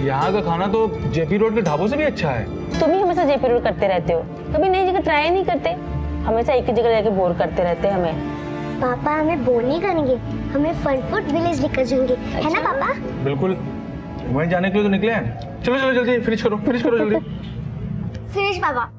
यहाँ का खाना तो जेपी रोड के ढाबों से भी अच्छा है। तुम ही हमेशा जेपी रोड करते रहते हो, कभी नई जगह ट्राई नहीं करते, हमेशा एक ही जगह जाके बोर करते रहते हैं हमें। पापा हमें बोर नहीं करेंगे, हमें फन फूड विलेज लेकर जाएंगे, है ना पापा? बिल्कुल, वहीं जाने के लिए तो निकले हैं। चलो चलो जल्दी फिनिश करो जल्दी। फिनिश पापा।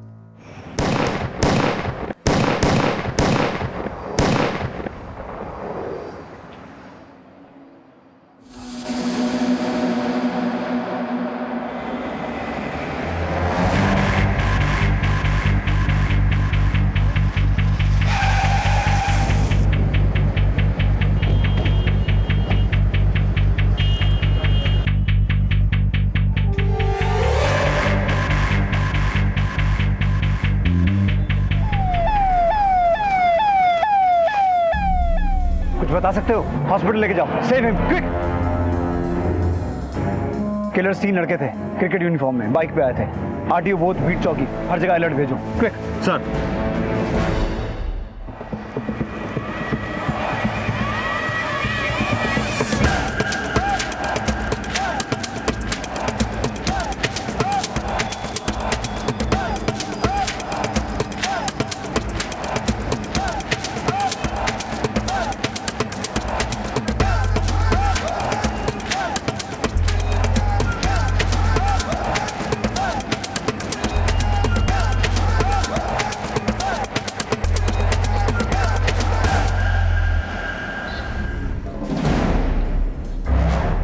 बता सकते हो? हॉस्पिटल लेके जाओ, सेव हिम क्विक। किलर्स 3 लड़के थे, क्रिकेट यूनिफॉर्म में, बाइक पे आए थे। आरटीओ बोथ, बीट चौकी, हर जगह अलर्ट भेजो क्विक। सर।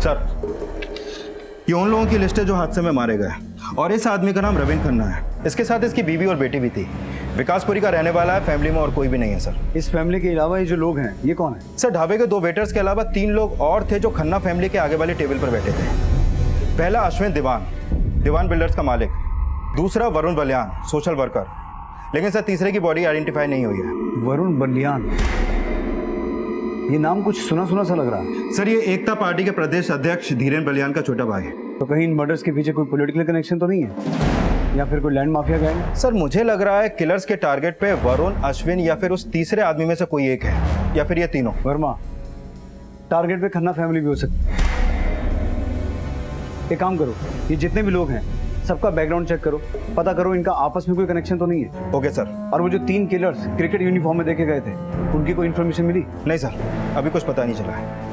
सर, ये उन लोगों की लिस्ट है जो हादसे में मारे गए, और इस आदमी का नाम रविंद्र खन्ना है। इसके साथ इसकी बीवी और बेटी भी थी। विकासपुरी का रहने वाला है, फैमिली में और कोई भी नहीं है सर। इस फैमिली के अलावा ये जो लोग हैं, ये कौन है? सर, ढाबे के 2 वेटर्स के अलावा 3 लोग और थे जो खन्ना फैमिली के आगे वाली टेबल पर बैठे थे। पहला अश्विन दीवान बिल्डर्स का मालिक। दूसरा वरुण बलियान, सोशल वर्कर। लेकिन सर, तीसरे की बॉडी आइडेंटिफाई नहीं हुई है। वरुण बलियान, ये नाम कुछ सुना सुना सा लग रहा है। सर, ये एकता पार्टी के प्रदेश अध्यक्ष धीरेन बलियान का छोटा भाई है। तो कहीं इन मर्डर्स के पीछे कोई पॉलिटिकल कनेक्शन तो नहीं है, या फिर कोई लैंड माफिया गैंग? सर, मुझे लग रहा है किलर्स के टारगेट पे वरुण, अश्विन या फिर उस तीसरे आदमी में से कोई एक है, या फिर ये तीनों। वर्मा, टारगेट पे खन्ना फैमिली भी हो सकती है। एक काम करो, ये जितने भी लोग हैं सबका बैकग्राउंड चेक करो, पता करो इनका आपस में कोई कनेक्शन तो नहीं है। Okay sir. और वो जो 3 किलर्स क्रिकेट यूनिफॉर्म में देखे गए थे, उनकी कोई इन्फॉर्मेशन मिली? नहीं सर, अभी कुछ पता नहीं चला है।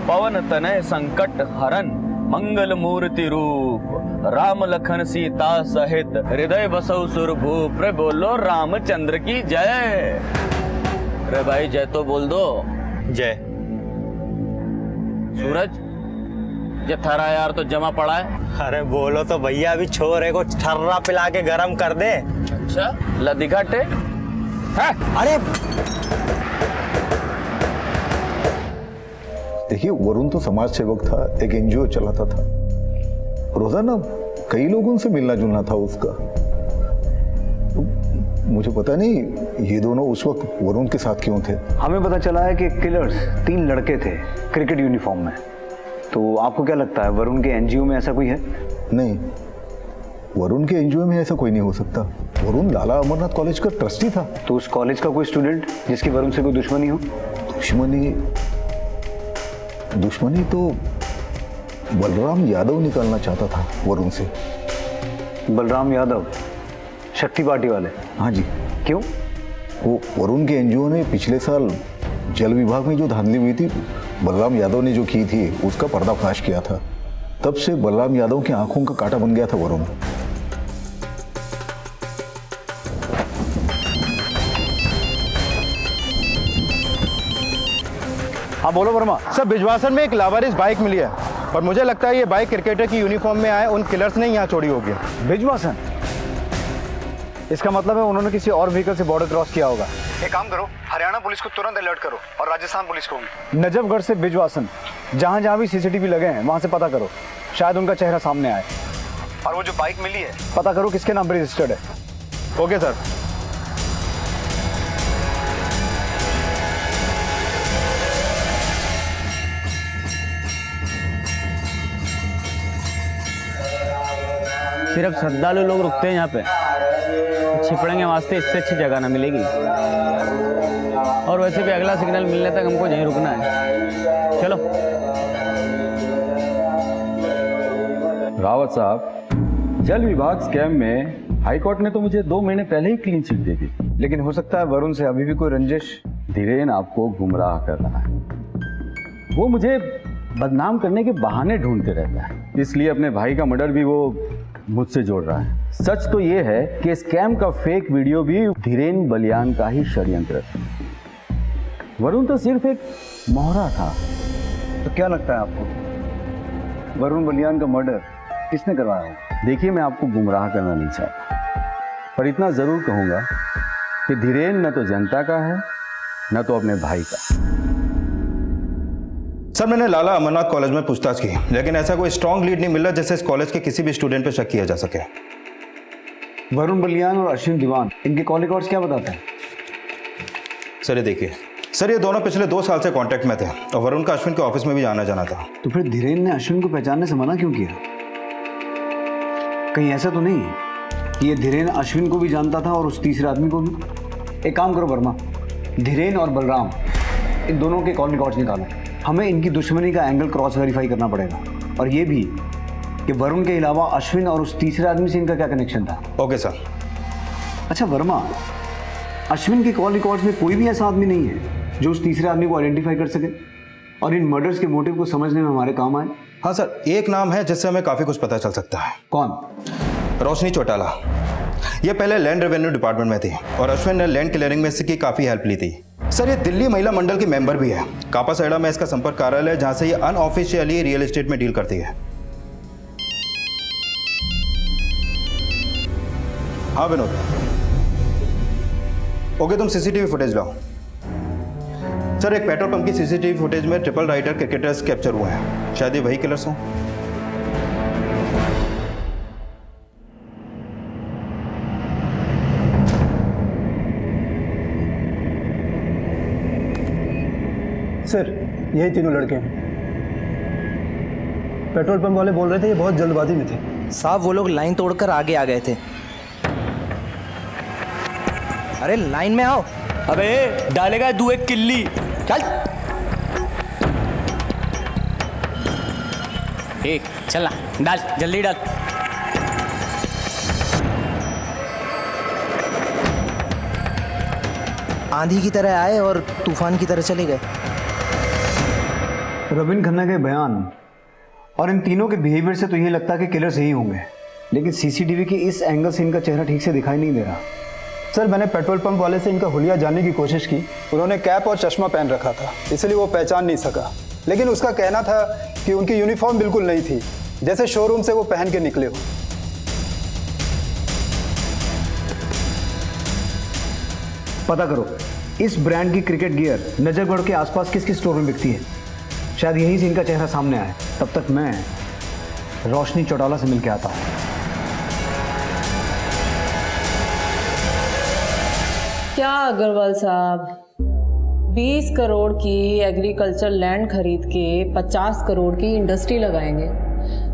पवन तनय संकट हरन मंगल मूर्ति रूप, राम लखन सीता सहित हृदय बसौ सुरभूप। रे बोलो रामचंद्र की जय। रे भाई जय तो बोल दो। जय। सूरज, ये थरा यार तो जमा पड़ा है। अरे बोलो तो भैया, अभी छोरे को ठर्रा पिला के गरम कर दे। अच्छा, लदी घाटे। अरे देखिए, वरुण तो समाज सेवक था, एक एनजीओ चलाता था, रोजाना कई लोगों से मिलना जुलना था उसका। तो मुझे पता नहीं ये दोनों उस वक्त वरुण के साथ क्यों थे। हमें पता चला है कि किलर्स 3 लड़के थे क्रिकेट यूनिफॉर्म में। तो आपको क्या लगता है, वरुण के एनजीओ में ऐसा कोई है? नहीं, वरुण के एनजीओ में ऐसा कोई नहीं हो सकता। वरुण लाला अमरनाथ कॉलेज का ट्रस्टी था। तो उस कॉलेज का कोई स्टूडेंट जिसकी वरुण से कोई दुश्मनी हो? दुश्मनी तो बलराम यादव निकालना चाहता था वरुण से। बलराम यादव, शक्ति पार्टी वाले? हाँ जी। क्यों? वो वरुण के एनजीओ ने पिछले साल जल विभाग में जो धांधली हुई थी, बलराम यादव ने जो की थी, उसका पर्दाफाश किया था। तब से बलराम यादव की आंखों का कांटा बन गया था वरुण। हाँ बोलो वर्मा। सर, बिजवासन में एक लावारिस बाइक मिली है, और मुझे लगता है ये बाइक क्रिकेटर की यूनिफॉर्म में आए उन किलर्स ने यहाँ चोरी होगी। बिजवासन? इसका मतलब है उन्होंने किसी और व्हीकल से बॉर्डर क्रॉस किया होगा। एक काम करो, हरियाणा पुलिस को तुरंत अलर्ट करो, और राजस्थान पुलिस को भी। नजफगढ़ से बिजवासन, जहां जहां भी सीसीटीवी लगे हैं वहां से पता करो, शायद उनका चेहरा सामने आए। और वो जो बाइक मिली है, पता करो किसके नाम पर रजिस्टर्ड है। Okay sir. सिर्फ श्रद्धालु लोग रुकते हैं यहाँ पे। छिपड़ेंगे वास्ते इससे अच्छी जगह ना मिलेगी। और वैसे भी अगला सिग्नल मिलने तक हमको यहीं रुकना है। चलो। रावत साहब, जल विभाग स्कैम में हाईकोर्ट ने तो मुझे 2 महीने पहले ही क्लीन चिट दे दी, लेकिन हो सकता है वरुण से अभी भी कोई रंजिश। धीरेन आपको गुमराह कर रहा है। वो मुझे बदनाम करने के बहाने ढूंढते रहता है, इसलिए अपने भाई का मर्डर भी वो मुझसे जोड़ रहा है। सच तो ये है कि स्कैम का फेक वीडियो भी धीरेन बलियान का ही षड्यंत्र था। वरुण तो सिर्फ एक मोहरा था। तो क्या लगता है आपको वरुण बलियान का मर्डर किसने करवाया होगा? देखिए, मैं आपको गुमराह करना नहीं चाहता, पर इतना जरूर कहूंगा कि धीरेन न तो जनता का है न तो अपने भाई का। सर, मैंने लाला अमरनाथ कॉलेज में पूछताछ की, लेकिन ऐसा कोई स्ट्रांग लीड नहीं मिल रहा जिससे इस कॉलेज के किसी भी स्टूडेंट पर शक किया जा सके। वरुण बलियान और अश्विन दीवान, इनके कॉल रिकॉर्ड्स क्या बताते हैं? सर ये देखिए, सर ये दोनों पिछले 2 साल से कांटेक्ट में थे और वरुण का अश्विन के ऑफिस में भी आना जाना था। तो फिर धीरेन ने अश्विन को पहचानने से मना क्यों किया? कहीं ऐसा तो नहीं कि ये धीरेन अश्विन को भी जानता था और उस तीसरे आदमी को भी? एक काम करो वर्मा, धीरेन और बलराम, इन दोनों के कॉल रिकॉर्ड्स निकालो। हमें इनकी दुश्मनी का एंगल क्रॉस वेरीफाई करना पड़ेगा, और ये भी कि वरुण के अलावा अश्विन और उस तीसरे आदमी से इनका क्या कनेक्शन था। Okay sir. अच्छा वर्मा, अश्विन के कॉल रिकॉर्ड्स में कोई भी ऐसा आदमी नहीं है जो उस तीसरे आदमी को आइडेंटिफाई कर सके और इन मर्डर्स के मोटिव को समझने में हमारे काम आए? हाँ सर, एक नाम है जिससे हमें काफी कुछ पता चल सकता है। कौन? रोशनी चौटाला। ये पहले लैंड रेवेन्यू डिपार्टमेंट में थी और अश्विन ने लैंड क्लियरिंग में इसकी काफी हेल्प ली थी। सर ये दिल्ली महिला मंडल की मेंबर भी है। कापासाइडा में इसका संपर्क कार्यालय है जहां से ये अनऑफिशियली रियल एस्टेट में डील करती है। हाँ विनोद। ओके, तुम सीसीटीवी फुटेज लाओ। सर एक पेट्रोल पंप की सीसीटीवी फुटेज में ट्रिपल राइडर क्रिकेटर्स कैप्चर हुए हैं। शायद ये वही किलर्स हों। सर यही तीनों लड़के हैं। पेट्रोल पंप वाले बोल रहे थे ये बहुत जल्दबाजी में थे। साहब वो लोग लाइन तोड़कर आगे आ गए थे। अरे लाइन में आओ। अबे डालेगा तू एक किल्ली। चल एक चल ना, डाल जल्दी डाल। आंधी की तरह आए और तूफान की तरह चले गए। रविन खन्ना के बयान और इन तीनों के बिहेवियर से तो ये लगता है कि किलर सही होंगे, लेकिन सीसीटीवी के इस एंगल से इनका चेहरा ठीक से दिखाई नहीं दे रहा। सर मैंने पेट्रोल पंप वाले से इनका हुलिया जानने की कोशिश की। उन्होंने कैप और चश्मा पहन रखा था, इसलिए वो पहचान नहीं सका। लेकिन उसका कहना था कि उनकी यूनिफॉर्म बिल्कुल नहीं थी, जैसे शोरूम से वो पहन के निकले हो। पता करो इस ब्रांड की क्रिकेट गियर नजरगढ़ के आसपास किस किस स्टोर में बिकती है। शायद यहीं से इनका चेहरा सामने आए। तब तक मैं रोशनी चौटाला से मिलकर आता हूं। क्या अग्रवाल साहब, 20 करोड़ की एग्रीकल्चर लैंड खरीद के 50 करोड़ की इंडस्ट्री लगाएंगे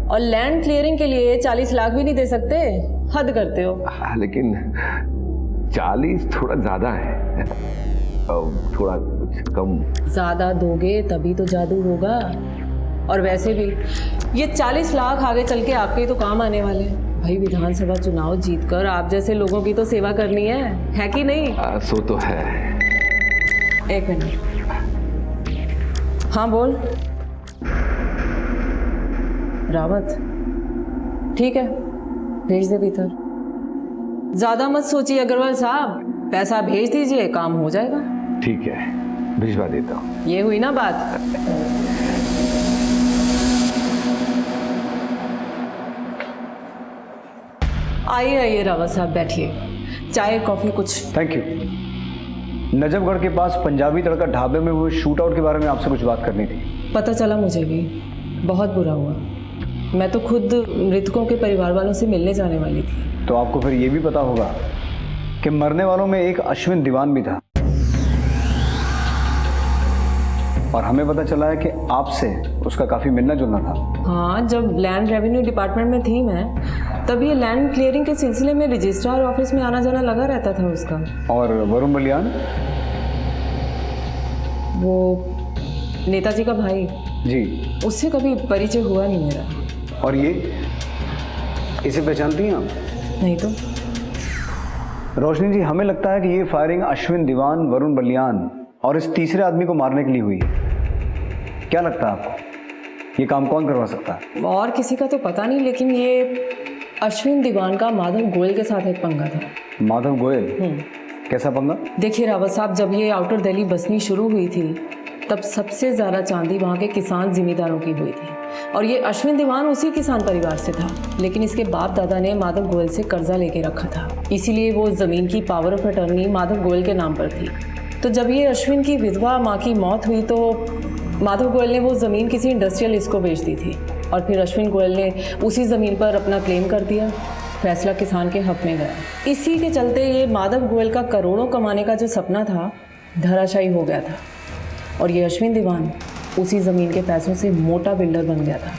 और लैंड क्लियरिंग के लिए 40 लाख भी नहीं दे सकते? हद करते हो। लेकिन 40 थोड़ा ज्यादा है, थोड़ा कुछ कम। ज्यादा दोगे तभी तो जादू होगा। और वैसे भी ये 40 लाख आगे चल के आपके ही तो काम आने वाले हैं। भाई विधानसभा चुनाव जीतकर आप जैसे लोगों की तो सेवा करनी है कि नहीं? सो तो है। एक मिनट। हाँ बोल। रावत, ठीक है भेज दे भीतर। ज्यादा मत सोचिए अग्रवाल साहब, पैसा भेज दीजिए, काम हो जाएगा। ठीक है, भिजवा देता हूँ। ये हुई ना बात। आइए आइए रावत साहब बैठिए, चाय कॉफी कुछ। Thank you. नजफगढ़ के पास पंजाबी तड़का ढाबे में हुए शूट आउट के बारे में आपसे कुछ बात करनी थी। पता चला मुझे भी, बहुत बुरा हुआ। मैं तो खुद मृतकों के परिवार वालों से मिलने जाने वाली थी। तो आपको फिर ये भी पता होगा कि मरने वालों में एक अश्विन दीवान भी था, और हमें पता चला है कि आपसे उसका काफी मिलना जुलना था। हाँ, जब लैंड रेवेन्यू डिपार्टमेंट में थी मैं, तब ये लैंड क्लियरिंग के सिलसिले में रजिस्ट्रार ऑफिस में आना जाना लगा रहता था उसका। और वरुण बलियान? वो नेताजी का भाई जी। उससे कभी परिचय हुआ नहीं मेरा। और ये इसे पहचानती हैं आप? नहीं तो। रोशनी जी, हमें लगता है कि ये फायरिंग अश्विन दीवान, वरुण बलियान और इस तीसरे आदमी को मारने के लिए हुई है। क्या लगता है आपको, ये काम कौन करवा सकता है? और किसी का तो पता नहीं, लेकिन ये अश्विन दीवान का माधव गोयल के साथ एक पंगा था। माधव गोयल? कैसा पंगा? देखिए रावत साहब, जब ये आउटर दिल्ली बसनी शुरू हुई थी तब सबसे ज़्यादा चांदी वहाँ के किसान जिम्मेदारों की हुई थी, और ये अश्विन दीवान उसी किसान परिवार से था। लेकिन इसके बाप दादा ने माधव गोयल से कर्जा लेके रखा था, इसीलिए वो ज़मीन की power of attorney Madhav Goyal के नाम पर थी। तो जब ये अश्विन की विधवा माँ की मौत हुई तो माधव गोयल ने वो ज़मीन किसी इंडस्ट्रियलिस्ट को बेच दी थी, और फिर अश्विन गोयल ने उसी ज़मीन पर अपना क्लेम कर दिया। फैसला किसान के हक में गया। इसी के चलते ये माधव गोयल का करोड़ों कमाने का जो सपना था धराशायी हो गया था, और ये अश्विन दीवान उसी ज़मीन के पैसों से मोटा बिल्डर बन गया था।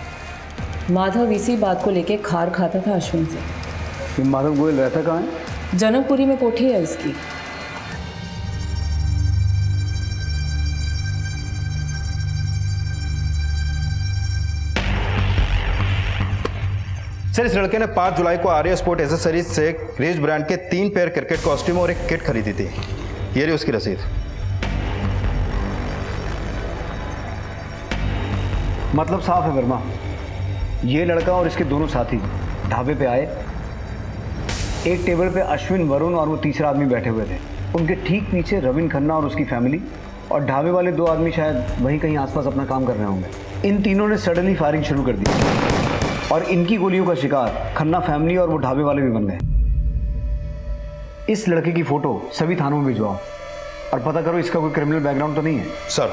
माधव इसी बात को लेके खार खाता था अश्विन से। माधव गोयल रहता कहाँ है? जनकपुरी में कोठी है इसकी। सर, इस लड़के ने 5 जुलाई को आर्या स्पोर्ट एसेसरीज से रेज ब्रांड के 3 पेयर क्रिकेट कॉस्ट्यूम और एक किट खरीदी थी। ये रही उसकी रसीद। मतलब साफ है वर्मा, ये लड़का और इसके दोनों साथी ढाबे पे आए, एक टेबल पे अश्विन, वरुण और वो तीसरा आदमी बैठे हुए थे। उनके ठीक पीछे रविन खन्ना और उसकी फैमिली, और ढाबे वाले 2 आदमी शायद वहीं कहीं आसपास अपना काम कर रहे होंगे। इन तीनों ने सडनली फायरिंग शुरू कर दी, और इनकी गोलियों का शिकार खन्ना फैमिली और वो ढाबे वाले भी बन गए। इस लड़के की फोटो सभी थानों में भिजवाओ और पता करो इसका कोई क्रिमिनल बैकग्राउंड तो नहीं है। सर।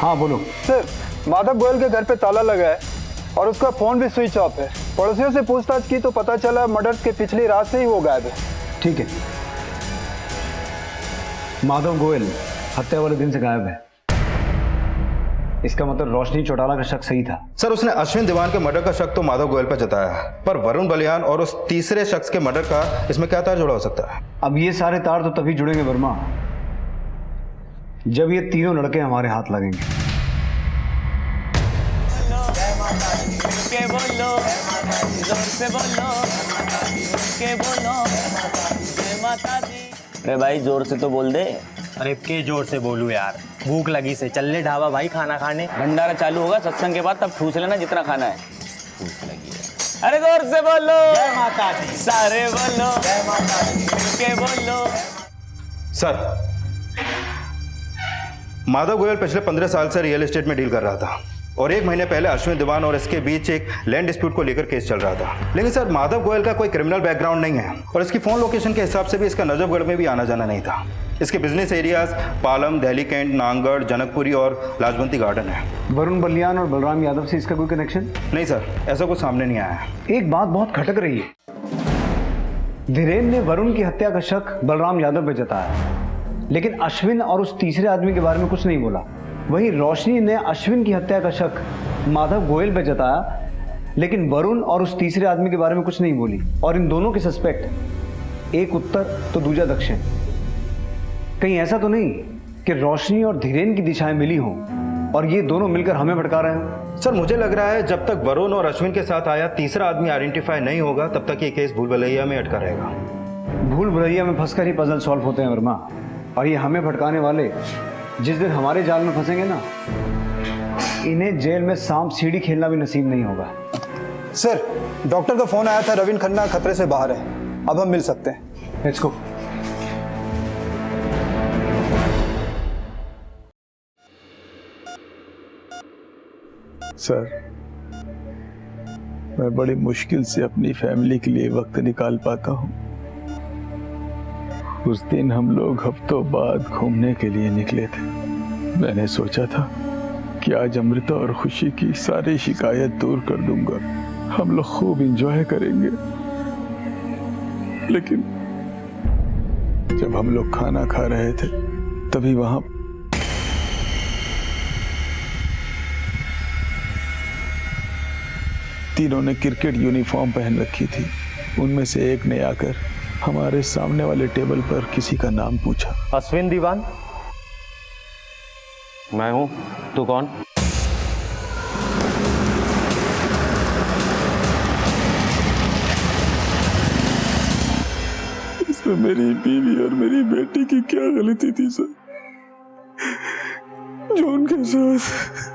हाँ बोलो। सर, माधव गोयल के घर पे ताला लगा है और उसका फोन भी स्विच ऑफ है। पड़ोसियों से पूछताछ की तो पता चला मर्डर्स के पिछली रात से ही वो गायब है। ठीक है, माधव गोयल हत्या वाले दिन से गायब है। इसका मतलब रोशनी चौटाला का शक सही था। सर, उसने अश्विन दीवान के मर्डर का शक तो माधव गोयल पर जताया है, पर वरुण बलियान और उस तीसरे शख्स के मर्डर का इसमें क्या तार जुड़ा हो सकता है? अब ये सारे तार तो तभी जुड़ेंगे वर्मा, जब ये तीनों लड़के हमारे हाथ लगेंगे। के बोलो, जोर से बोलो, के बोलो, जय माता दी। अरे भाई जोर से तो बोल दे। अरे के जोर से बोलूं यार, भूख लगी से। चल ले ढाबा भाई खाना खाने। भंडारा चालू होगा सत्संग के बाद, तब ठूस लेना जितना खाना है। भूख लगी है। अरे जोर से बोलो, जय माता दी। सारे बोलो, जय माता दी। के बोलो। सर, माधव गोयल पिछले 15 साल से रियल एस्टेट में डील कर रहा था, और 1 महीने पहले अश्विन दीवान और इसके बीच एक लैंड डिस्प्यूट को लेकर केस चल रहा था। लेकिन सर, माधव गोयल का कोई क्रिमिनल बैकग्राउंड नहीं है, और इसकी फोन लोकेशन के हिसाब से भी इसका नजफगढ़ में भी आना जाना नहीं था। इसके business areas Palam, Delhi Cantt, नांगढ़, जनकपुरी और लाजवंती गार्डन है। वरुण बलियान और बलराम यादव से इसका कोई कनेक्शन? नहीं सर, ऐसा कुछ सामने नहीं आया है। एक बात बहुत खटक रही है। धीरेन ने वरुण की हत्या का शक बलराम यादव पे जताया, लेकिन अश्विन और उस तीसरे आदमी के बारे में कुछ नहीं बोला। वहीं रोशनी ने अश्विन की हत्या का शक माधव गोयल पे जताया, लेकिन वरुण और उस तीसरे आदमी के बारे में कुछ नहीं बोली। और इन दोनों के सस्पेक्ट, एक उत्तर तो दूसरा दक्षिण। कहीं ऐसा तो नहीं कि रोशनी और धीरेन की दिशाएं मिली हों और ये दोनों मिलकर हमें भटका रहे हैं? सर, मुझे लग रहा है जब तक वरुण और अश्विन के साथ आया तीसरा आदमी आइडेंटिफाई नहीं होगा, तब तक ये केस भूल भुलैया में अटका रहेगा। भूल भुलैया में फंसकर ही पजल सॉल्व होते हैं वर्मा, और ये हमें भटकाने वाले जिस दिन हमारे जाल में फंसेंगे ना, इन्हें जेल में सांप सीढ़ी खेलना भी नसीब नहीं होगा। सर, डॉक्टर का फोन आया था, रविन खन्ना खतरे से बाहर है। अब हम मिल सकते हैं। Let's go. सर, मैं बड़ी मुश्किल से अपनी फैमिली के लिए वक्त निकाल पाता हूँ। उस दिन हम लोग हफ्तों बाद घूमने के लिए निकले थे। मैंने सोचा था कि आज अमृता और खुशी की सारी शिकायत दूर कर दूंगा, हम लोग खूब एंजॉय करेंगे। लेकिन जब हम लोग खाना खा रहे थे, तभी वहां तीनों ने क्रिकेट यूनिफॉर्म पहन रखी थी। उनमें से एक ने आकर हमारे सामने वाले टेबल पर किसी का नाम पूछा। अश्विन दीवान? मैं हूं। तू कौन? इसमें मेरी बीवी और मेरी बेटी की क्या गलती थी सर, जो उनके साथ।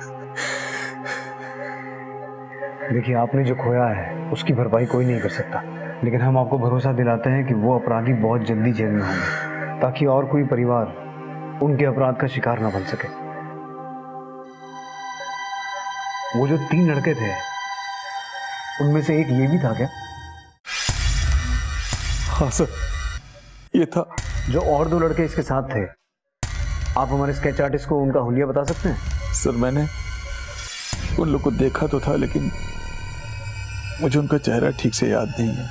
देखिए, आपने जो खोया है उसकी भरपाई कोई नहीं कर सकता, लेकिन हम आपको भरोसा दिलाते हैं कि वो अपराधी बहुत जल्दी जेल में होंगे, ताकि और कोई परिवार उनके अपराध का शिकार ना बन सके। वो जो 3 लड़के थे, उनमें से एक ये भी था क्या? हाँ सर, ये था। जो और 2 लड़के इसके साथ थे, आप हमारे स्केच आर्टिस्ट को उनका हुलिया बता सकते हैं? सर, मैंने उन लोग को देखा तो था, लेकिन मुझे उनका चेहरा ठीक से याद नहीं है।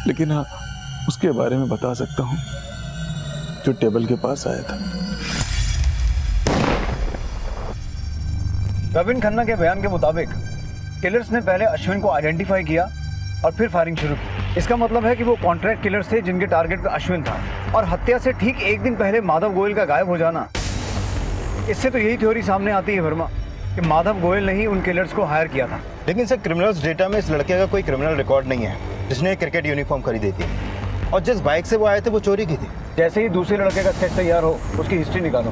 लेकिन हाँ, उसके बारे में बता सकता हूँ, जो टेबल के पास आया था। प्रवीण खन्ना के बयान के मुताबिक किलर्स ने पहले अश्विन को आइडेंटिफाई किया और फिर फायरिंग शुरू की। इसका मतलब है कि वो कॉन्ट्रैक्ट किलर्स थे जिनके टारगेट पे अश्विन था, और हत्या से ठीक 1 दिन पहले माधव गोयल का गायब हो जाना। इससे तो यही थ्योरी सामने आती है वर्मा, कि माधव गोयल ने ही उन किलर्स को हायर किया था। लेकिन सर, क्रिमिनल्स डेटा में इस लड़के का कोई क्रिमिनल रिकॉर्ड नहीं है जिसने क्रिकेट यूनिफॉर्म खरीदी थी, और जिस बाइक से वो आए थे वो चोरी की थी। जैसे ही दूसरे लड़के का स्केच तैयार हो, उसकी हिस्ट्री निकालो,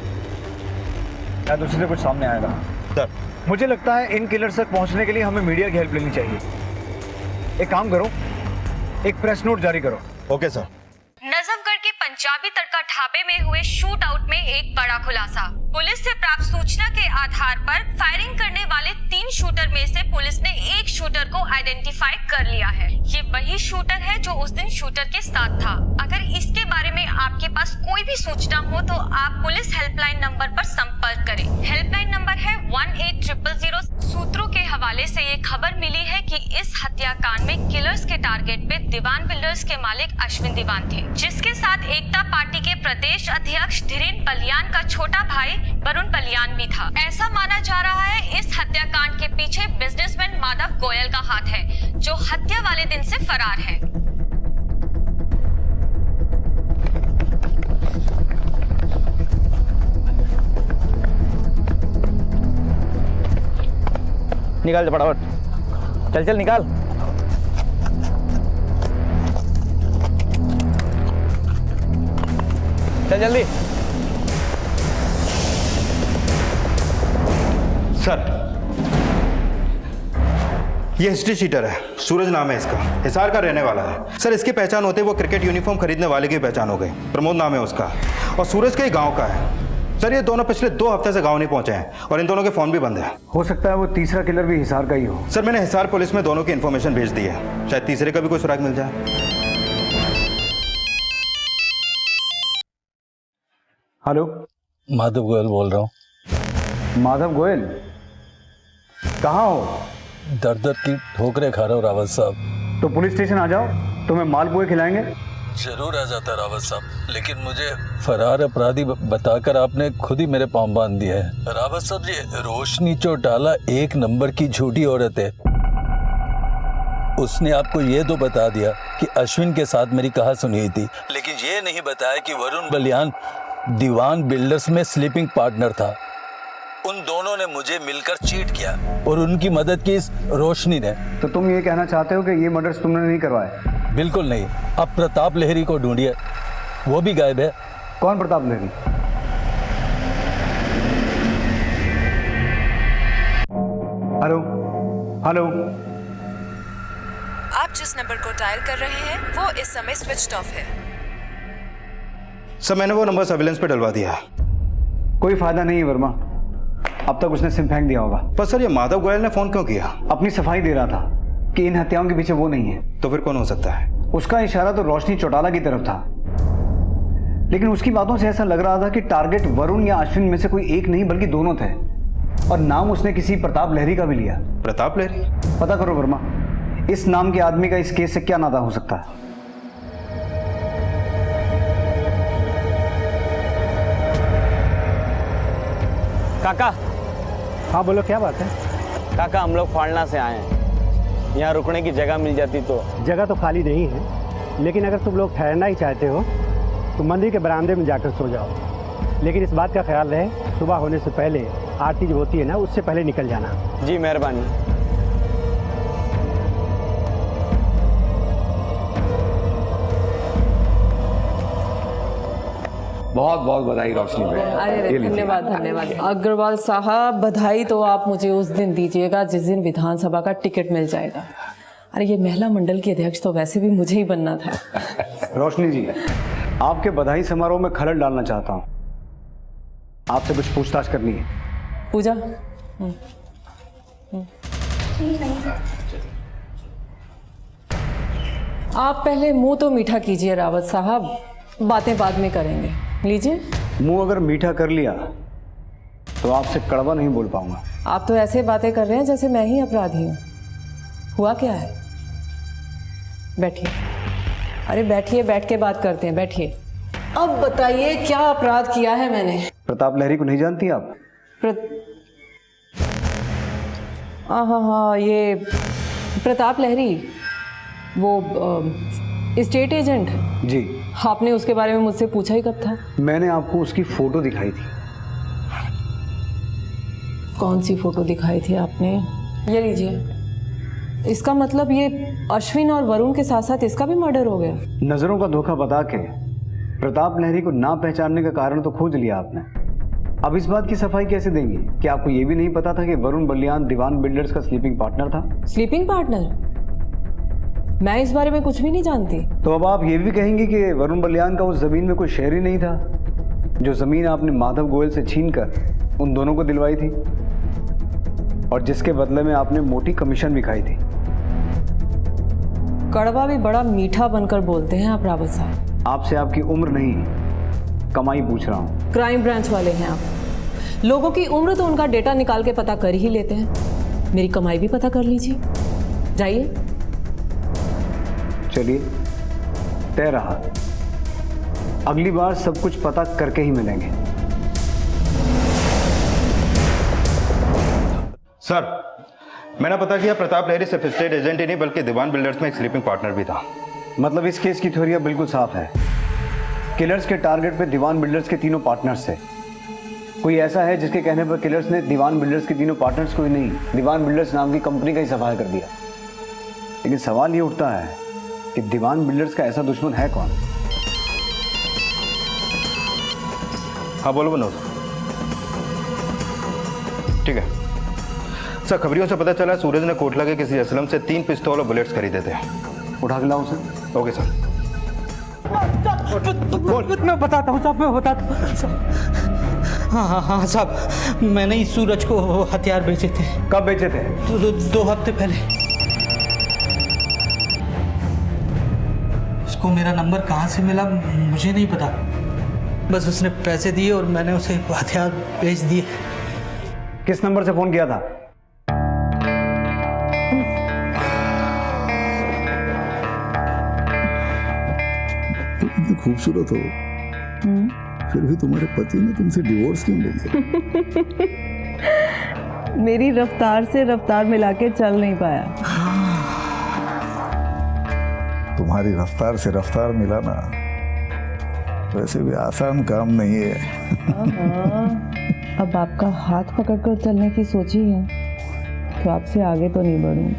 शायद उसी से कुछ सामने आएगा। सर, मुझे लगता है इन किलर्स तक पहुंचने के लिए हमें मीडिया की हेल्प लेनी चाहिए। एक काम करो, एक प्रेस नोट जारी करो। Okay sir. नजफगढ़ के पंजाबी तड़का ढाबे में हुए शूट आउट में एक बड़ा खुलासा। पुलिस से प्राप्त सूचना के आधार पर फायरिंग करने वाले 3 शूटर में से पुलिस ने एक शूटर को आइडेंटिफाई कर लिया है। ये वही शूटर है जो उस दिन शूटर के साथ था। अगर इसके बारे में आपके पास कोई भी सूचना हो तो आप पुलिस हेल्पलाइन नंबर पर संपर्क करें। हेल्पलाइन नंबर है 18000। सूत्रों के हवाले से ये खबर मिली है कि इस हत्याकांड में किलर्स के टारगेट पे दीवान बिल्डर्स के मालिक अश्विन दीवान थे, जिसके साथ एकता पार्टी के प्रदेश अध्यक्ष धीरेन बलियान का छोटा भाई वरुण बलियान भी था। ऐसा माना जा रहा है इस हत्याकांड के पीछे बिजनेसमैन माधव गोयल का हाथ है, जो हत्या वाले दिन से फरार है। निकाल फटाफट, चल चल निकाल। चल जल्दी। सर, ये हिस्ट्री शीटर है, सूरज नाम है इसका, हिसार का रहने वाला है। सर, इसकी पहचान होते वो क्रिकेट यूनिफॉर्म खरीदने वाले की पहचान हो गई। प्रमोद नाम है उसका, और सूरज के गांव का है। सर, ये दोनों पिछले 2 हफ्ते से गांव नहीं पहुंचे हैं, और इन दोनों के फोन भी बंद है। हो सकता है वो तीसरा किलर भी हिसार का ही हो। सर, मैंने हिसार पुलिस में दोनों की इन्फॉर्मेशन भेज दी है, शायद तीसरे का भी कोई सुराग मिल जाए। हेलो, माधव गोयल बोल रहा हूँ। माधव गोयल, कहाँ हो? दर दर की ठोकरें खा रहा हूँ रावत साहब। तो पुलिस स्टेशन आ जाओ, तुम्हें मालपुए खिलाएंगे। जरूर आ जाता रावत साहब, लेकिन मुझे फरार अपराधी बताकर आपने खुद ही मेरे पांव बांध दिए हैं। रावत साहब, ये रोशनी चौटाला 1 नंबर की झूठी औरत है। उसने आपको ये तो बता दिया कि अश्विन के साथ मेरी कहा सुनी हुई थी, लेकिन ये नहीं बताया कि वरुण बलियान दीवान बिल्डर्स में स्लीपिंग पार्टनर था। उन दोनों ने मुझे मिलकर चीट किया और उनकी मदद की इस रोशनी ने। तो तुम ये कहना चाहते हो कि ये मर्डर्स तुमने नहीं करवाए? बिल्कुल नहीं। अब प्रताप लहरी को ढूंढिए, वो भी गायब है। कौन प्रताप लहरी? हेलो हेलो, आप जिस नंबर को डायल कर रहे हैं वो इस समय स्विच्ड ऑफ है। सर, मैंने वो नंबर सर्विलेंस पे डलवा दिया है। कोई फायदा नहीं है वर्मा, अब तक उसने सिम फेंक दिया होगा। पर सर, ये माधव गोयल ने फोन क्यों किया? अपनी सफाई दे रहा था कि इन हत्याओं के पीछे वो नहीं है। तो फिर कौन हो सकता है? उसका इशारा तो रोशनी चौटाला की तरफ था, लेकिन उसकी बातों से ऐसा लग रहा था कि टारगेट वरुण या अश्विन में से कोई एक नहीं बल्कि दोनों थे, और नाम उसने किसी प्रताप लहरी का भी लिया। प्रताप लहरी? पता करो वर्मा, इस नाम के आदमी का इस केस से क्या नाता हो सकता है। काका। हाँ बोलो, क्या बात है? काका, हम लोग फालना से आए हैं। यहाँ रुकने की जगह मिल जाती तो। जगह तो खाली नहीं है, लेकिन अगर तुम लोग ठहरना ही चाहते हो तो मंदिर के बरामदे में जाकर सो जाओ। लेकिन इस बात का ख्याल रहे, सुबह होने से पहले आरती जो होती है ना, उससे पहले निकल जाना। जी मेहरबानी। बहुत बहुत बधाई रोशनी भाई। अरे धन्यवाद धन्यवाद अग्रवाल साहब, बधाई तो आप मुझे उस दिन दीजिएगा जिस दिन विधानसभा का टिकट मिल जाएगा। अरे ये महिला मंडल की अध्यक्ष तो वैसे भी मुझे ही बनना था। रोशनी जी, आपके बधाई समारोह में खलल डालना चाहता हूँ। आपसे कुछ पूछताछ करनी है। पूजा आप पहले मुंह तो मीठा कीजिए रावत साहब, बातें बाद में करेंगे। लीजिए। मुंह अगर मीठा कर लिया तो आपसे कड़वा नहीं बोल पाऊंगा। आप तो ऐसे बातें कर रहे हैं जैसे मैं ही अपराधी हूँ। हुआ क्या है? बैठिए। अरे बैठिए, बैठ के बात करते हैं, बैठिए। अब बताइए क्या अपराध किया है मैंने? प्रताप लहरी को नहीं जानती आप? हाँ, ये प्रताप लहरी, वो स्टेट एजेंट। जी। आपने उसके बारे में मुझसे पूछा ही कब था? मैंने आपको उसकी फोटो दिखाई थी। कौन सी फोटो दिखाई थी आपने? ये लीजिए। इसका मतलब ये अश्विन और वरुण के साथ साथ इसका भी मर्डर हो गया? नजरों का धोखा बता के प्रताप लहरी को ना पहचानने का कारण तो खोज लिया आपने। अब इस बात की सफाई कैसे देंगी कि आपको ये भी नहीं पता था कि वरुण बलियान दीवान बिल्डर्स का स्लीपिंग पार्टनर था? Sleeping partner? मैं इस बारे में कुछ भी नहीं जानती। तो अब आप ये भी कहेंगे कि वरुण बलियान का उस जमीन में कोई शेयर ही नहीं था, जो जमीन आपने माधव गोयल से छीनकर उन दोनों को दिलवाई थी और जिसके बदले में आपने मोटी कमीशन भी खाई थी। कड़वा भी बड़ा मीठा बनकर बोलते हैं आप रावत साहब। आपसे आपकी उम्र नहीं, कमाई पूछ रहा हूँ। क्राइम ब्रांच वाले हैं आप। लोगों की उम्र तो उनका डेटा निकाल के पता कर ही लेते हैं, मेरी कमाई भी पता कर लीजिए। जाइए। चलिए, तय रहा। अगली बार सब कुछ पता करके ही मिलेंगे। सर, मैंने पता किया प्रताप लहरी सिर्फ स्टेट एजेंट ही नहीं बल्कि दीवान बिल्डर्स में एक स्लीपिंग पार्टनर भी था। मतलब इस केस की थ्योरी बिल्कुल साफ है। किलर्स के टारगेट पे दीवान बिल्डर्स के तीनों पार्टनर्स थे। कोई ऐसा है जिसके कहने पर किलर्स ने दीवान बिल्डर्स के तीनों पार्टनर्स को ही नहीं, दीवान बिल्डर्स नाम की कंपनी का ही सफाया कर दिया। लेकिन सवाल ये उठता है कि दीवान बिल्डर्स का ऐसा दुश्मन है कौन? हाँ बोलो विनोद। ठीक है सर, खबरियों से पता चला सूरज ने कोटला के किसी असलम से 3 पिस्तौल और बुलेट्स खरीदे थे। उठा के लाऊं सर? Okay sir. मैं बताता हूँ साहब, मैं बताता हूँ। हाँ साहब, मैंने इस सूरज को हथियार बेचे थे। कब बेचे थे? 2 हफ्ते पहले। उसको मेरा नंबर कहाँ से मिला मुझे नहीं पता, बस उसने पैसे दिए और मैंने उसे हथियार बेच दिए। किस नंबर से फोन किया था? तुम इतनी खूबसूरत हो, फिर भी तुम्हारे पति ने तुमसे डिवोर्स क्यों ले लिया? मेरी रफ्तार से रफ्तार मिला के चल नहीं पाया। तुम्हारी रफ्तार से रफ्तार मिलाना वैसे भी आसान काम नहीं है। अब आपका हाथ पकड़कर चलने की सोची है तो आपसे आगे तो नहीं बढ़ूंगी।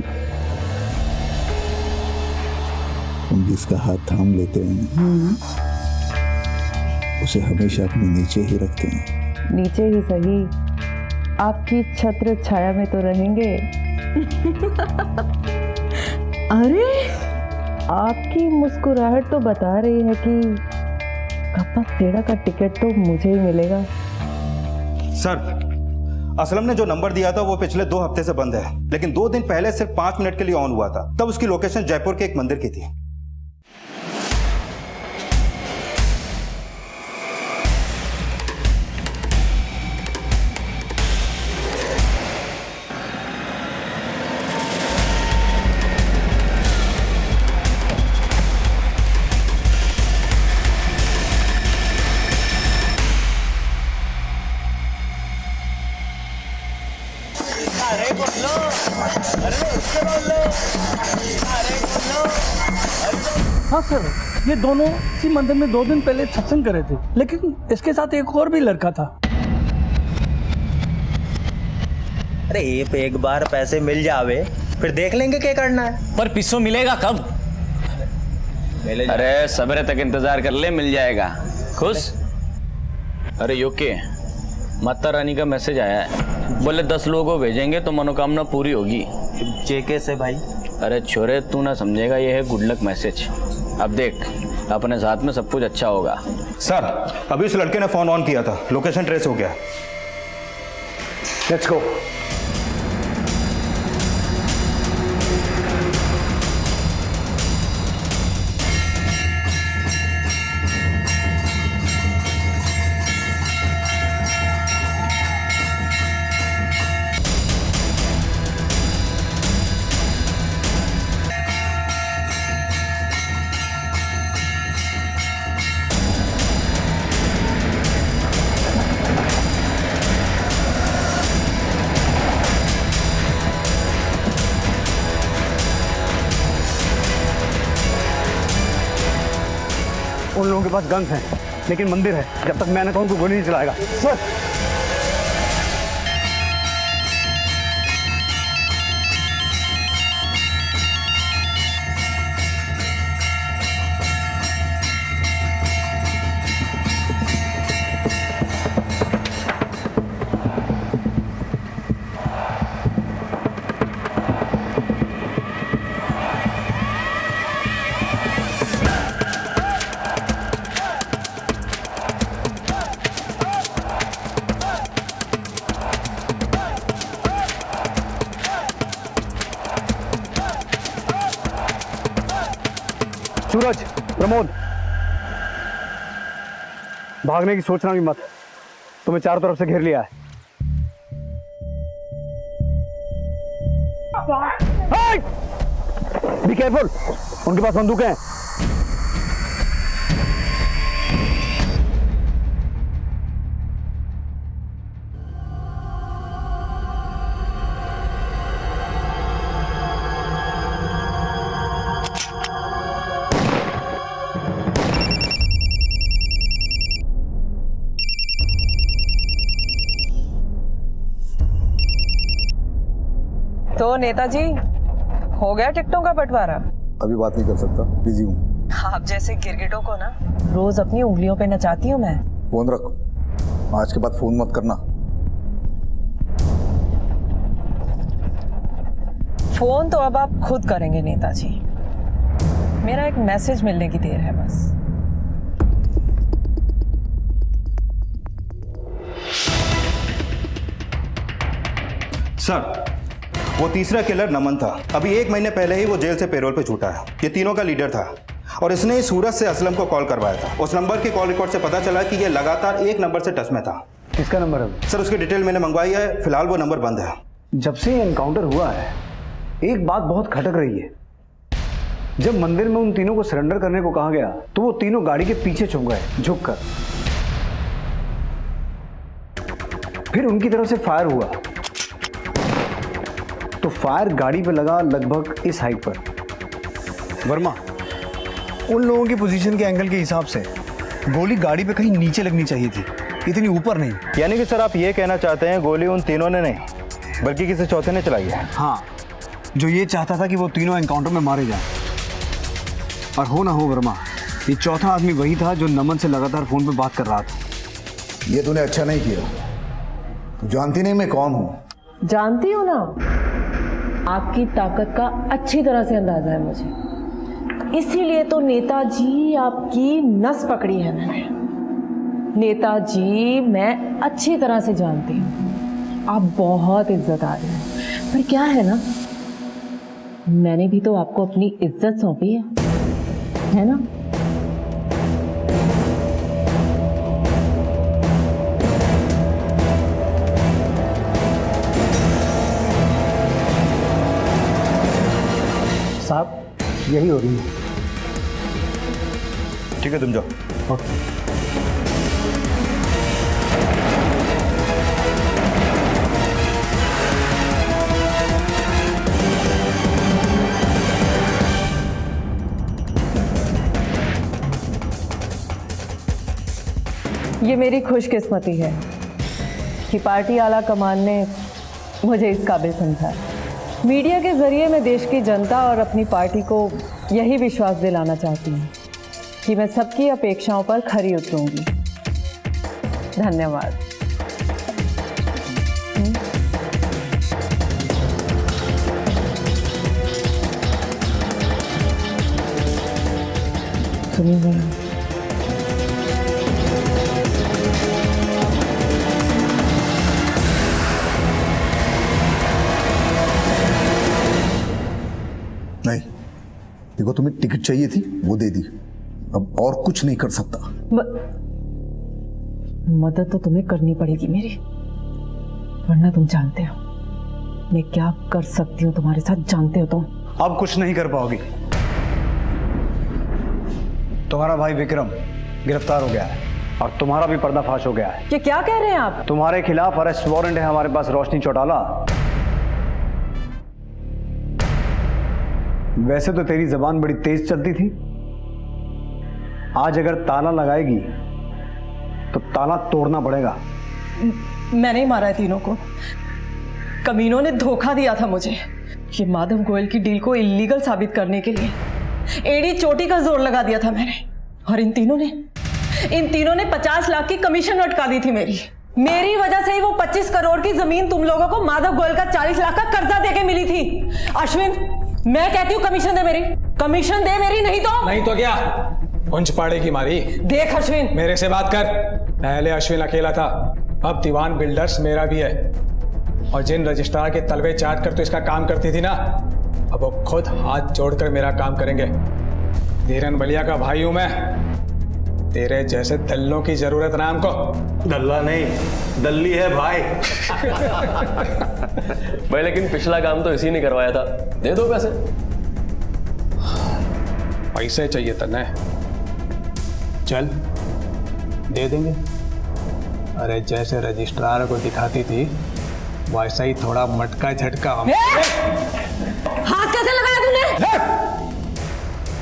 तुम जिसका हाथ थाम लेते हैं उसे हमेशा अपने नीचे ही रखते हैं। नीचे ही सही, आपकी छत्र छाया में तो रहेंगे। अरे आपकी मुस्कुराहट तो बता रही है कि कप्पा पेड़ा का टिकट तो मुझे ही मिलेगा। सर, असलम ने जो नंबर दिया था वो पिछले 2 हफ्ते से बंद है, लेकिन 2 दिन पहले सिर्फ 5 मिनट के लिए ऑन हुआ था। तब उसकी लोकेशन जयपुर के एक मंदिर की थी। अरे बोलो, अरे इसके बोलो। हाँ सर, ये दोनों इसी मंदिर में 2 दिन पहले सत्संग करे थे, लेकिन इसके साथ एक और भी लड़का था। अरे एक बार पैसे मिल जावे फिर देख लेंगे क्या करना है। पर पिस्सो मिलेगा कब? अरे सवेरे तक इंतजार कर ले, मिल जाएगा। खुश? अरे यूके, माता रानी का मैसेज आया है, बोले 10 लोगों को भेजेंगे तो मनोकामना पूरी होगी। जेके से भाई? अरे छोरे तू ना समझेगा, ये है गुड लक मैसेज। अब देख अपने साथ में सब कुछ अच्छा होगा। सर अभी उस लड़के ने फोन ऑन किया था, लोकेशन ट्रेस हो गया। Let's go. उन लोगों के पास गन्स हैं, लेकिन मंदिर है, जब तक मैं न कहूं तो गोली नहीं चलाएगा। सर सूरज, प्रमोद, भागने की सोचना भी मत, तुम्हें चारों तरफ से घेर लिया है। बी केयरफुल, उनके पास बंदूकें हैं। तो नेताजी, हो गया टिकटों का बंटवारा? अभी बात नहीं कर सकता, बिजी हूँ। आप जैसे गिरगिटों को ना रोज अपनी उंगलियों पे नचाती हूँ मैं। फोन रख, आज के बाद फोन मत करना। फोन तो अब आप खुद करेंगे नेताजी, मेरा एक मैसेज मिलने की देर है बस। सर वो तीसरा किलर नमन था, अभी 1 महीने पहले ही वो जेल से पेरोल पे छूटा है। ये तीनों का लीडर था और इसने ही सूरत से असलम को कॉल करवाया था। उस नंबर के कॉल रिकॉर्ड से पता चला कि ये लगातार एक नंबर से टच में था। किसका नंबर है? सर उसकी डिटेल मैंने मंगवाई है, फिलहाल वो नंबर बंद है। जब से ये एनकाउंटर हुआ है, एक बात बहुत खटक रही है। जब मंदिर में उन तीनों को सरेंडर करने को कहा गया तो वो तीनों गाड़ी के पीछे छुप गए झुककर। फिर उनकी तरफ से फायर हुआ तो फायर गाड़ी पे लगा लगभग इस हाइट पर। वर्मा, उन लोगों की पोजीशन के एंगल के हिसाब से गोली गाड़ी पे कहीं नीचे लगनी चाहिए थी, इतनी ऊपर नहीं। यानी कि सर आप ये कहना चाहते हैं गोली उन तीनों ने नहीं बल्कि किसी चौथे ने चलाई है? हाँ, जो ये चाहता था कि वो तीनों एनकाउंटर में मारे जाएं। और हो ना हो वर्मा, ये चौथा आदमी वही था जो नमन से लगातार फोन पे बात कर रहा था। ये तूने अच्छा नहीं किया, तू जानती नहीं मैं कौन हूँ। जानती हो ना, आपकी ताकत का अच्छी तरह से अंदाजा है मुझे, इसीलिए तो नेताजी आपकी नस पकड़ी है मैंने। नेताजी मैं अच्छी तरह से जानती हूँ आप बहुत इज्जतदार हैं, पर क्या है ना, मैंने भी तो आपको अपनी इज्जत सौंपी है ना? साहब यही हो रही है। ठीक है तुम जाओ। ये मेरी खुशकिस्मती है कि पार्टी आला कमान ने मुझे इस काबिल समझा। मीडिया के जरिए मैं देश की जनता और अपनी पार्टी को यही विश्वास दिलाना चाहती हूँ कि मैं सबकी अपेक्षाओं पर खरी उतरूंगी। धन्यवाद। सुनिए, नहीं, देखो तुम्हें टिकट चाहिए थी, वो दे दी। अब और कुछ नहीं कर सकता। मदद तो तुम्हें करनी पड़ेगी मेरी, वरना तुम जानते हो मैं क्या कर सकती हूँ तुम्हारे साथ, जानते हो तुम। अब कुछ नहीं कर पाओगी। तुम्हारा भाई विक्रम गिरफ्तार हो गया है और तुम्हारा भी पर्दाफाश हो गया है। ये क्या कह रहे हैं आप? तुम्हारे खिलाफ अरेस्ट वारंट है हमारे पास, रोशनी चौटाला। वैसे तो तेरी जबान बड़ी तेज चलती थी, आज अगर ताला लगाएगी तो ताला तोड़ना पड़ेगा। मैंने ही मारा है तीनों को। कमीनों ने धोखा दिया था मुझे। ये माधव गोयल की डील को इलीगल साबित करने के लिए एड़ी चोटी का जोर लगा दिया था मैंने। और इन तीनों ने 50 लाख की कमीशन अटका दी थी मेरी वजह से ही वो 25 करोड़ की जमीन तुम लोगों को माधव गोयल का 40 लाख का कर्जा देके मिली थी। अश्विन, मैं कहती हूँ कमीशन दे मेरी, कमीशन दे मेरी, नहीं तो क्या उंच पाड़े की मारी। देख अश्विन, मेरे से बात कर। पहले अश्विन अकेला था, अब दीवान बिल्डर्स मेरा भी है। और जिन रजिस्ट्रार के तलवे चाट कर तो इसका काम करती थी ना, अब वो खुद हाथ जोड़कर मेरा काम करेंगे। धीरन बलिया का भाई हूं मैं, तेरे जैसे दल्लों की जरूरत ना हमको। दल्ला नहीं, दल्ली है भाई। भाई लेकिन पिछला काम तो इसी ने करवाया था, दे दो पैसे। पैसे चाहिए तने, चल दे देंगे। अरे जैसे रजिस्ट्रार को दिखाती थी वैसा ही थोड़ा मटका झटका हम। हाथ कैसे लगाया तूने?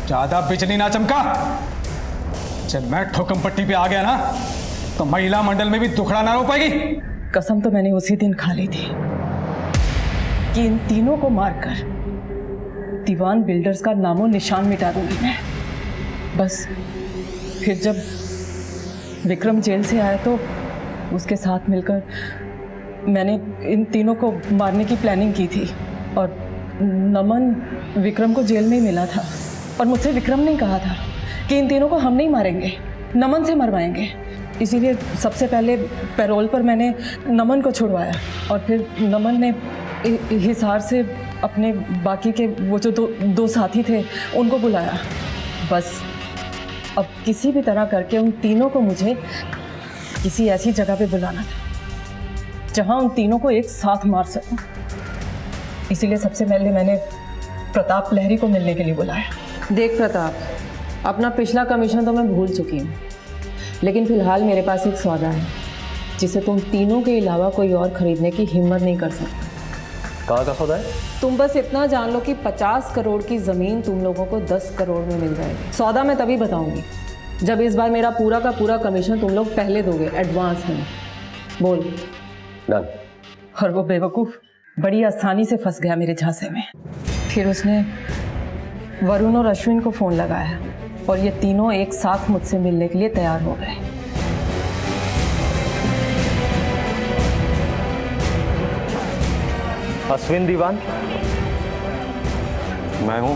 ज्यादा बिजली ना चमका। जब मैं ठोकम पट्टी पे आ गया ना तो महिला मंडल में भी दुखड़ा ना रो पाएगी। कसम तो मैंने उसी दिन खा ली थी कि इन तीनों को मारकर दीवान बिल्डर्स का नामो निशान मिटा दूंगी मैं। बस फिर जब विक्रम जेल से आया तो उसके साथ मिलकर मैंने इन तीनों को मारने की प्लानिंग की थी। और नमन विक्रम को जेल में ही मिला था और मुझसे विक्रम ने कहा था कि इन तीनों को हम नहीं मारेंगे, नमन से मरवाएंगे। इसीलिए सबसे पहले पैरोल पर मैंने नमन को छुड़वाया और फिर नमन ने हिसार से अपने बाकी के वो जो दो साथी थे उनको बुलाया। बस अब किसी भी तरह करके उन तीनों को मुझे किसी ऐसी जगह पे बुलाना था जहां उन तीनों को एक साथ मार सकूं। इसीलिए सबसे पहले मैंने प्रताप लहरी को मिलने के लिए बुलाया। देख प्रताप, अपना पिछला कमीशन तो मैं भूल चुकी हूँ, लेकिन फिलहाल मेरे पास एक सौदा है जिसे तुम तीनों के अलावा कोई और खरीदने की हिम्मत नहीं कर सकता। कहाँ का सौदा है? तुम बस इतना जान लो कि 50 करोड़ की जमीन तुम लोगों को 10 करोड़ में मिल जाएगी। सौदा मैं तभी बताऊंगी जब इस बार मेरा पूरा का पूरा कमीशन तुम लोग पहले दोगे, एडवांस में। बोल। डन। और वो बेवकूफ़ बड़ी आसानी से फंस गया मेरे झांसे में। फिर उसने वरुण और अश्विन को फ़ोन लगाया और ये तीनों एक साथ मुझसे मिलने के लिए तैयार हो गए। अश्विन दीवान, मैं हूं।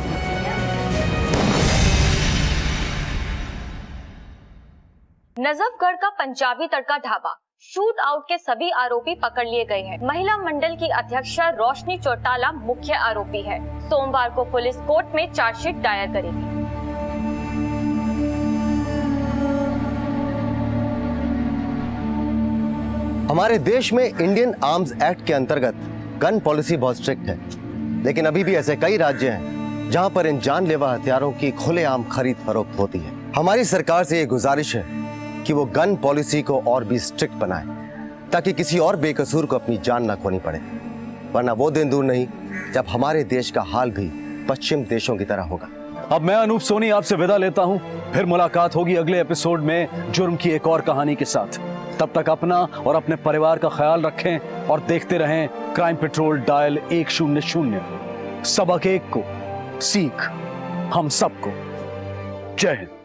नजफगढ़ का पंजाबी तड़का ढाबा शूट आउट के सभी आरोपी पकड़ लिए गए हैं। महिला मंडल की अध्यक्षा रोशनी चौटाला मुख्य आरोपी है। सोमवार को पुलिस कोर्ट में चार्जशीट दायर करेगी। हमारे देश में इंडियन आर्म्स एक्ट के अंतर्गत गन पॉलिसी बहुत स्ट्रिक्ट है, लेकिन अभी भी ऐसे कई राज्य हैं जहां पर इन जानलेवा हथियारों की खुलेआम खरीद फरोख्त होती है। हमारी सरकार से ये गुजारिश है कि वो गन पॉलिसी को और भी स्ट्रिक्ट बनाए ताकि किसी और बेकसूर को अपनी जान न खोनी पड़े, वरना वो दिन दूर नहीं जब हमारे देश का हाल भी पश्चिम देशों की तरह होगा। अब मैं अनूप सोनी आपसे विदा लेता हूं। फिर मुलाकात होगी अगले एपिसोड में जुर्म की एक और कहानी के साथ। तब तक अपना और अपने परिवार का ख्याल रखें और देखते रहें क्राइम पेट्रोल डायल 100। सबक एक को सीख हम सबको। जय हिंद।